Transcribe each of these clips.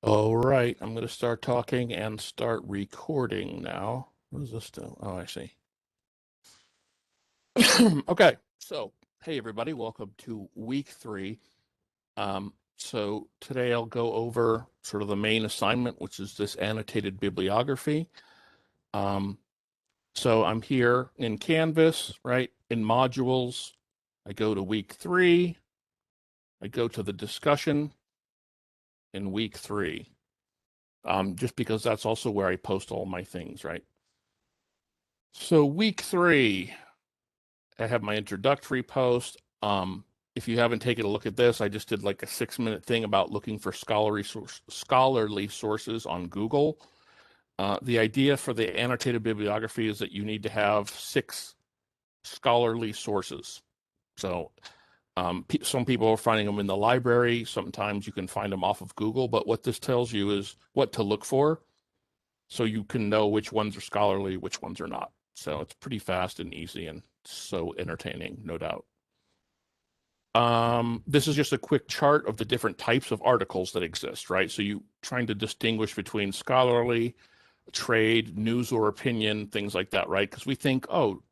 All right, I'm going to start talking and start recording now. What is this do? Oh, I see. Okay, so hey everybody, welcome to week 3. So today I'll go over sort of the main assignment, which is this annotated bibliography. So I'm here in Canvas, right? In modules, I go to week 3. I go to the discussion in week 3. Just because that's also where I post all my things, right? So week 3, I have my introductory post. If you haven't taken a look at this, I just did like a 6-minute thing about looking for scholarly sources on Google. The idea for the annotated bibliography is that you need to have 6 scholarly sources. So some people are finding them in the library. Sometimes you can find them off of Google. But what this tells you is what to look for, so you can know which ones are scholarly, which ones are not. So it's pretty fast and easy and so entertaining, no doubt. This is just a quick chart of the different types of articles that exist, right? So you trying to distinguish between scholarly, trade, news or opinion, things like that, right? Because we think, oh,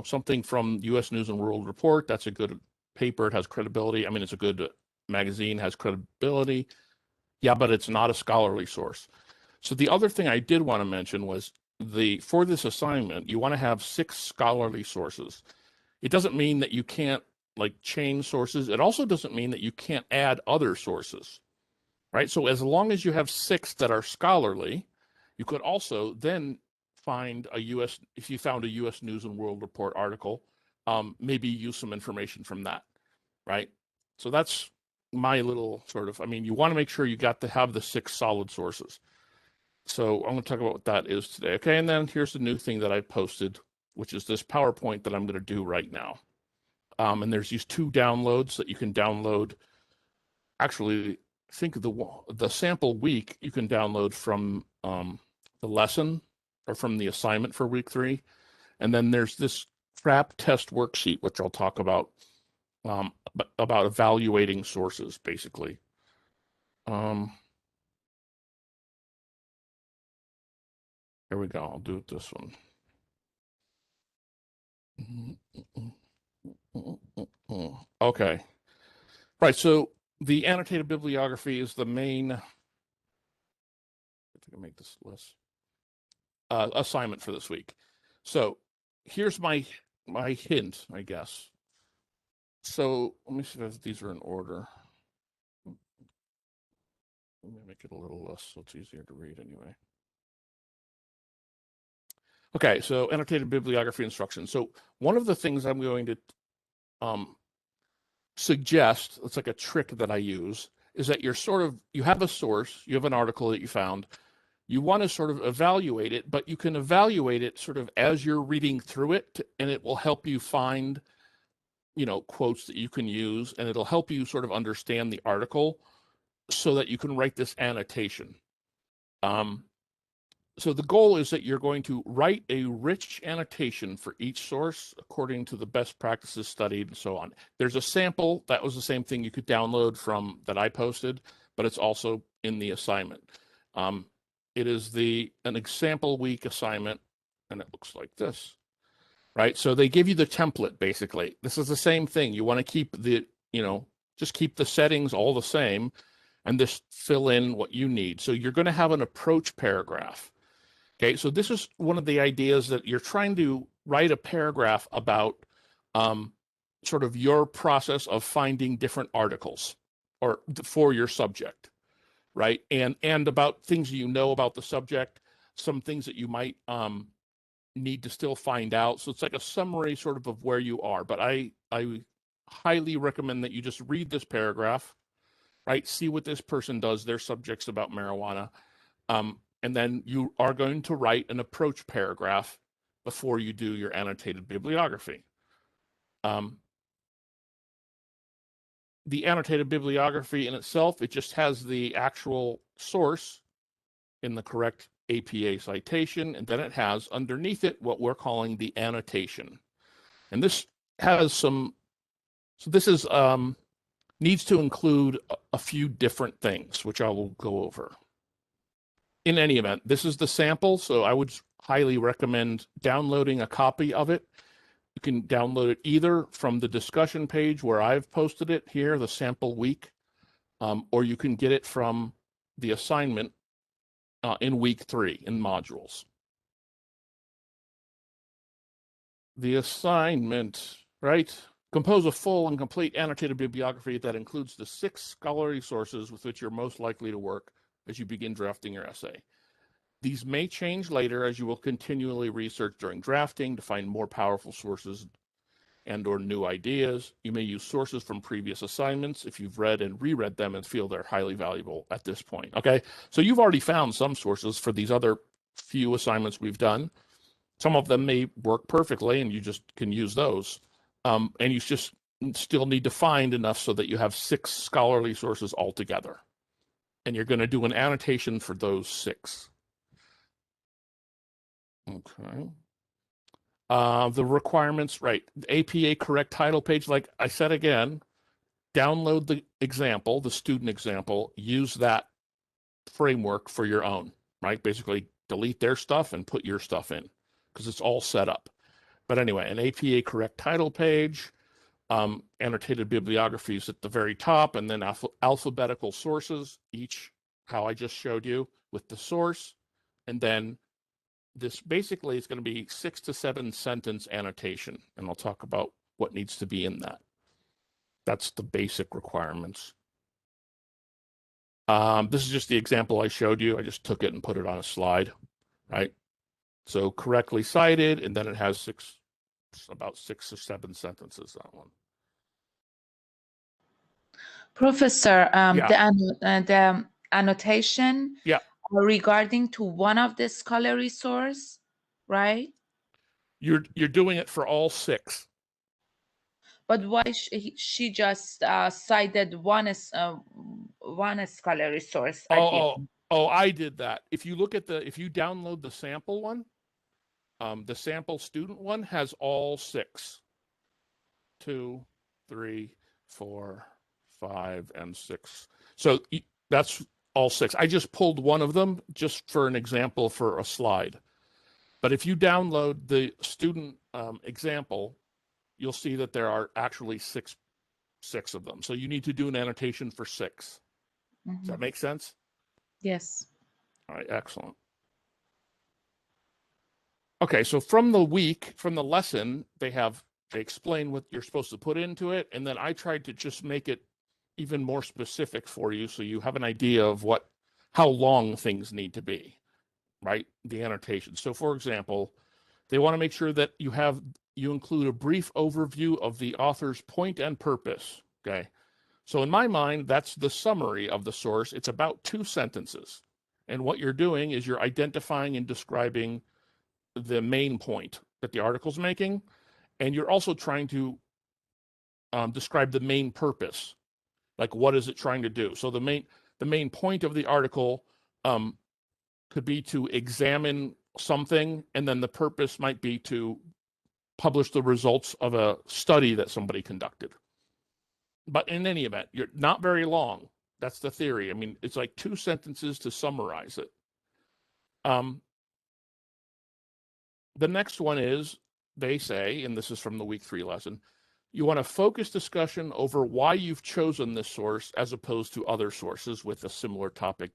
something from U.S. News and World Report, that's a good paper, it has credibility. I mean, it's a good magazine, has credibility. Yeah, but it's not a scholarly source. So the other thing I did want to mention was for this assignment, you want to have 6 scholarly sources. It doesn't mean that you can't like change sources. It also doesn't mean that you can't add other sources, right? So as long as you have 6 that are scholarly, you could also then find if you found a U.S. News and World Report article, maybe use some information from that, right? So that's my little sort of, you want to make sure you got to have the 6 solid sources. So I'm going to talk about what that is today. Okay, and then here's the new thing that I posted, which is this PowerPoint that I'm going to do right now. And there's these 2 downloads that you can download. Actually, I think the sample week you can download from the lesson or from the assignment for week 3. And then there's this FRAP test worksheet, which I'll talk about evaluating sources, basically. Here we go. I'll do it this one. Okay. Right. So the annotated bibliography is the main. I think I make this less assignment for this week. So here's my hint, I guess. So let me see if these are in order. Let me make it a little less so it's easier to read anyway. Okay, so annotated bibliography instructions. So one of the things I'm going to suggest, it's like a trick that I use, is that you have a source, you have an article that you found, you want to sort of evaluate it, but you can evaluate it sort of as you're reading through it, and it will help you find, quotes that you can use, and it'll help you sort of understand the article so that you can write this annotation. So the goal is that you're going to write a rich annotation for each source according to the best practices studied and so on. There's a sample that was the same thing you could download from that I posted, but it's also in the assignment. It is an example week assignment, and it looks like this, right? So they give you the template basically. This is the same thing. You want to keep just keep the settings all the same, and just fill in what you need. So you're going to have an approach paragraph. Okay, so this is one of the ideas that you're trying to write a paragraph about sort of your process of finding different articles or for your subject, right? And about things you know about the subject, some things that you might need to still find out. So it's like a summary sort of where you are. But I highly recommend that you just read this paragraph, right? See what this person does, their subjects about marijuana. And then you are going to write an approach paragraph before you do your annotated bibliography. The annotated bibliography in itself, it just has the actual source in the correct APA citation, and then it has underneath it what we're calling the annotation. And this has so this is needs to include a few different things, which I will go over. in any event, this is the sample, so I would highly recommend downloading a copy of it. You can download it either from the discussion page where I've posted it here, the sample week, or you can get it from the assignment in week 3 in modules. The assignment, right? Compose a full and complete annotated bibliography that includes the 6 scholarly sources with which you're most likely to work as you begin drafting your essay. These may change later as you will continually research during drafting to find more powerful sources and or new ideas. You may use sources from previous assignments if you've read and reread them and feel they're highly valuable at this point. Okay, so you've already found some sources for these other few assignments we've done. Some of them may work perfectly and you just can use those. And you just still need to find enough so that you have 6 scholarly sources altogether. And you're going to do an annotation for those 6. Okay. The requirements, right? The APA correct title page, like I said again, download the example, the student example, use that framework for your own, right? Basically, delete their stuff and put your stuff in because it's all set up. But anyway, an APA correct title page, annotated bibliographies at the very top, and then alphabetical sources, each how I just showed you with the source. And then this basically is going to be 6 to 7 sentence annotation, and I'll talk about what needs to be in that. That's the basic requirements. This is just the example I showed you. I just took it and put it on a slide, right? So correctly cited, and then it has about 6 or 7 sentences, that one. Professor, Yeah. the annotation Yeah. regarding to one of the scholarly source, right? You're doing it for all 6. But why she just cited one scholarly source at the end? Oh, I did that. If you look at if you download the sample one, the sample student one has all 6. 2, 3, 4, 5, and 6. So that's all 6. I just pulled one of them just for an example for a slide. But if you download the student example, you'll see that there are actually six of them. So you need to do an annotation for 6. Mm-hmm. Does that make sense? Yes. All right, excellent. Okay, so from the lesson, they explain what you're supposed to put into it, and then I tried to just make it even more specific for you so you have an idea of how long things need to be, right? The annotation. So for example, they want to make sure that you include a brief overview of the author's point and purpose, okay? So in my mind, that's the summary of the source. It's about 2 sentences. And what you're doing is you're identifying and describing the main point that the article's making, and you're also trying to describe the main purpose, like what is it trying to do. So the main point of the article could be to examine something, and then the purpose might be to publish the results of a study that somebody conducted. But in any event, you're not very long. That's the theory. I mean, it's like 2 sentences to summarize it. The next one is, they say, and this is from the week 3 lesson, you want a focused discussion over why you've chosen this source as opposed to other sources with a similar topic,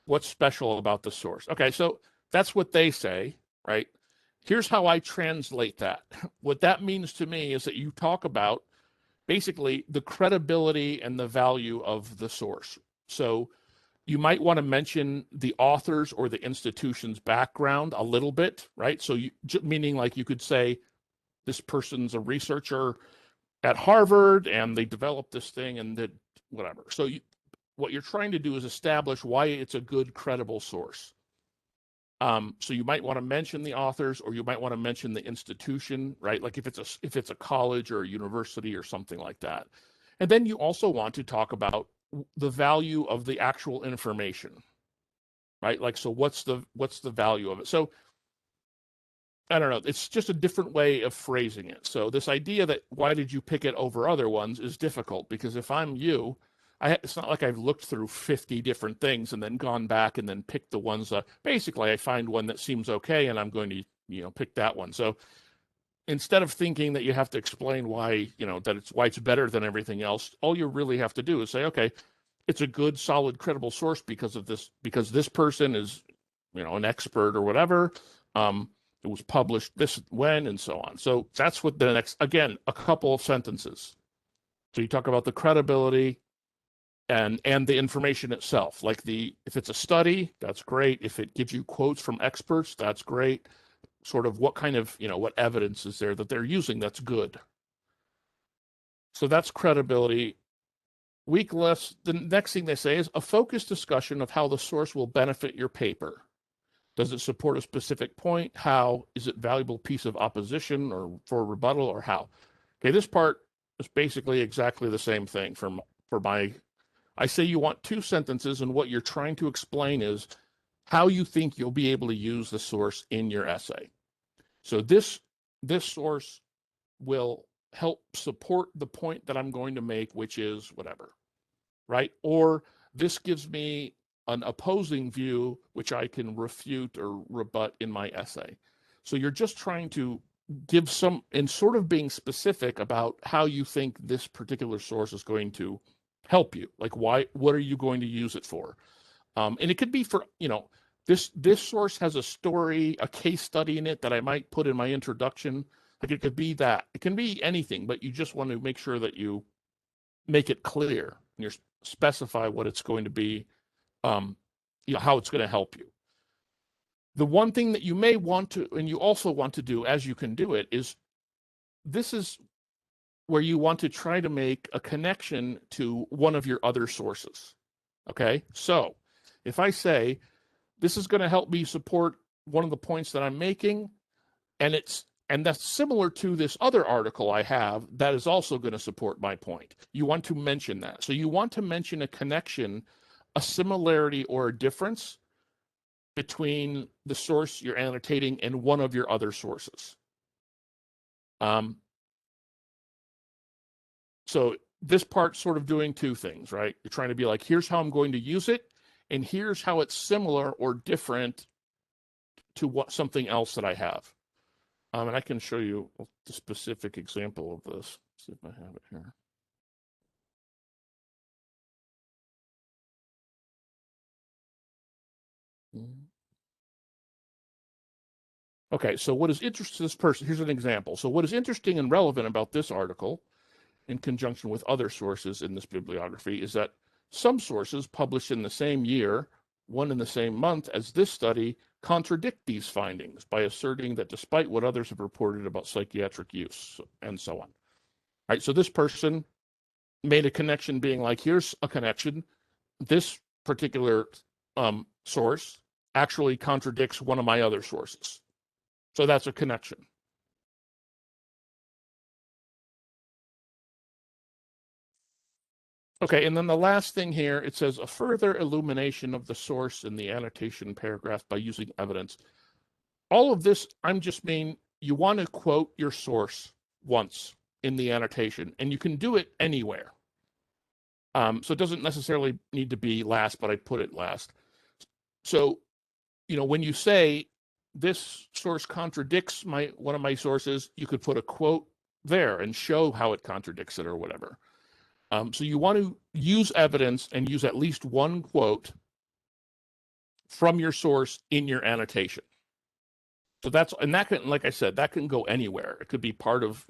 What's special about the source? Okay, so that's what they say, right? Here's how I translate that. What that means to me is that you talk about basically the credibility and the value of the source. So you might want to mention the author's or the institution's background a little bit, right? So meaning like you could say, this person's a researcher at Harvard and they developed this thing and did whatever. So what you're trying to do is establish why it's a good, credible source. So you might want to mention the authors, or you might want to mention the institution, right? Like if it's a college or a university or something like that. And then you also want to talk about the value of the actual information, right? Like, so what's the value of it? So I don't know. It's just a different way of phrasing it. So this idea that why did you pick it over other ones is difficult, because if I'm you, it's not like I've looked through 50 different things and then gone back and then picked the ones that basically I find one that seems okay and I'm going to, pick that one. So instead of thinking that you have to explain why, why it's better than everything else, all you really have to do is say, okay, it's a good, solid, credible source because of this, because this person is, an expert or whatever. It was published this when and so on. So that's what the next, again, a couple of sentences. So you talk about the credibility and the information itself. Like if it's a study, that's great. If it gives you quotes from experts, that's great. Sort of what kind of, what evidence is there that they're using that's good. So that's credibility. Weakness, the next thing they say is a focused discussion of how the source will benefit your paper. Does it support a specific point? How? Is it a valuable piece of opposition or for rebuttal or how? Okay, this part is basically exactly the same thing for my, I say you want two sentences and what you're trying to explain is how you think you'll be able to use the source in your essay. So this source will help support the point that I'm going to make, which is whatever, right? Or this gives me an opposing view, which I can refute or rebut in my essay. So you're just trying to give some, and sort of being specific about how you think this particular source is going to help you. Like what are you going to use it for? And it could be for, this source has a story, a case study in it that I might put in my introduction. Like it could be that. It can be anything, but you just want to make sure that you make it clear and you specify what it's going to be, how it's going to help you. The one thing that you may want to, and you also want to do as you can do it, is this is where you want to try to make a connection to one of your other sources. Okay, so if I say this is going to help me support one of the points that I'm making, and that's similar to this other article I have that is also going to support my point. You want to mention that. So you want to mention a connection, a similarity or a difference between the source you're annotating and one of your other sources. So this part's sort of doing two things, right? You're trying to be like, here's how I'm going to use it, and here's how it's similar or different to something else that I have. And I can show you the specific example of this. Let's see if I have it here. Okay, so what is interesting to this person, here's an example. So what is interesting and relevant about this article in conjunction with other sources in this bibliography is that some sources published in the same year, one in the same month as this study, contradict these findings by asserting that despite what others have reported about psychiatric use and so on. All right, so this person made a connection being like, here's a connection. This particular source actually contradicts one of my other sources. So that's a connection. Okay, and then the last thing here, it says a further illumination of the source in the annotation paragraph by using evidence. All of this, I'm just mean you want to quote your source once in the annotation, and you can do it anywhere. So it doesn't necessarily need to be last, but I put it last. So, when you say this source contradicts one of my sources, you could put a quote there and show how it contradicts it or whatever. So you want to use evidence and use at least one quote from your source in your annotation. So that can, like I said, that can go anywhere. It could be part of,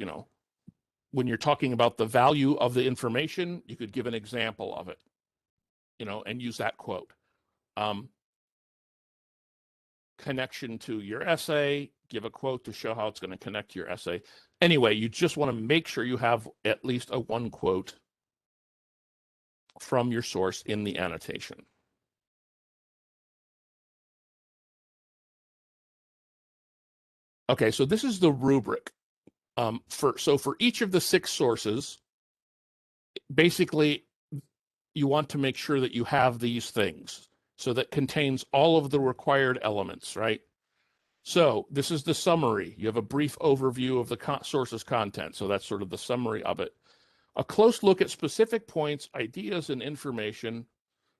when you're talking about the value of the information, you could give an example of it, and use that quote. Connection to your essay, give a quote to show how it's going to connect to your essay. Anyway, you just want to make sure you have at least a one quote from your source in the annotation. Okay, so this is the rubric. For each of the 6 sources, basically, you want to make sure that you have these things. So that contains all of the required elements, right? So this is the summary. You have a brief overview of the source's content. So that's sort of the summary of it. A close look at specific points, ideas, and information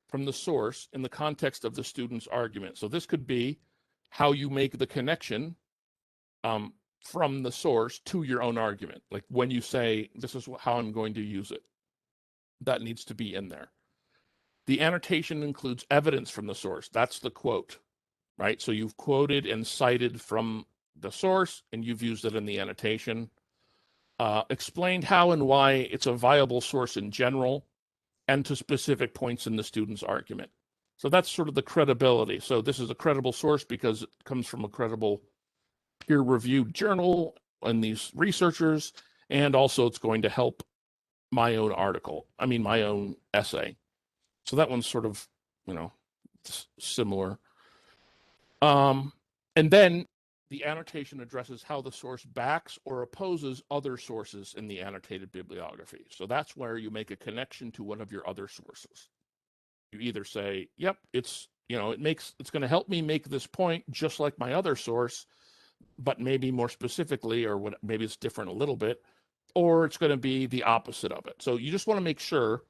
from the source in the context of the student's argument. So this could be how you make the connection from the source to your own argument. Like when you say, this is how I'm going to use it, that needs to be in there. The annotation includes evidence from the source. That's the quote, right? So you've quoted and cited from the source, and you've used it in the annotation. Explained how and why it's a viable source in general, and to specific points in the student's argument. So that's sort of the credibility. So this is a credible source because it comes from a credible peer-reviewed journal and these researchers, and also it's going to help my own article. I mean, my own essay. So that one's sort of, similar. And then the annotation addresses how the source backs or opposes other sources in the annotated bibliography. So that's where you make a connection to one of your other sources. You either say, yep, it's going to help me make this point just like my other source, but maybe more specifically, or maybe it's different a little bit, or it's going to be the opposite of it. So you just want to make sure.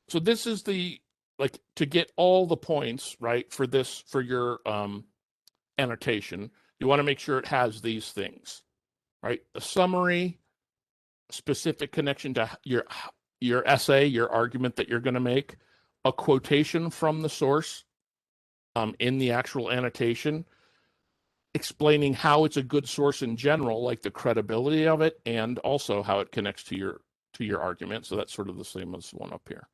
So this is to get all the points, right, for your annotation, you want to make sure it has these things, right? A summary, specific connection to your essay, your argument that you're going to make, a quotation from the source in the actual annotation, explaining how it's a good source in general, like the credibility of it, and also how it connects to your argument. So that's sort of the same as the one up here.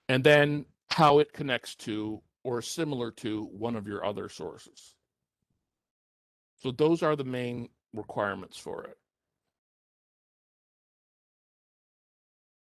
And then how it connects to or similar to one of your other sources. So those are the main requirements for it.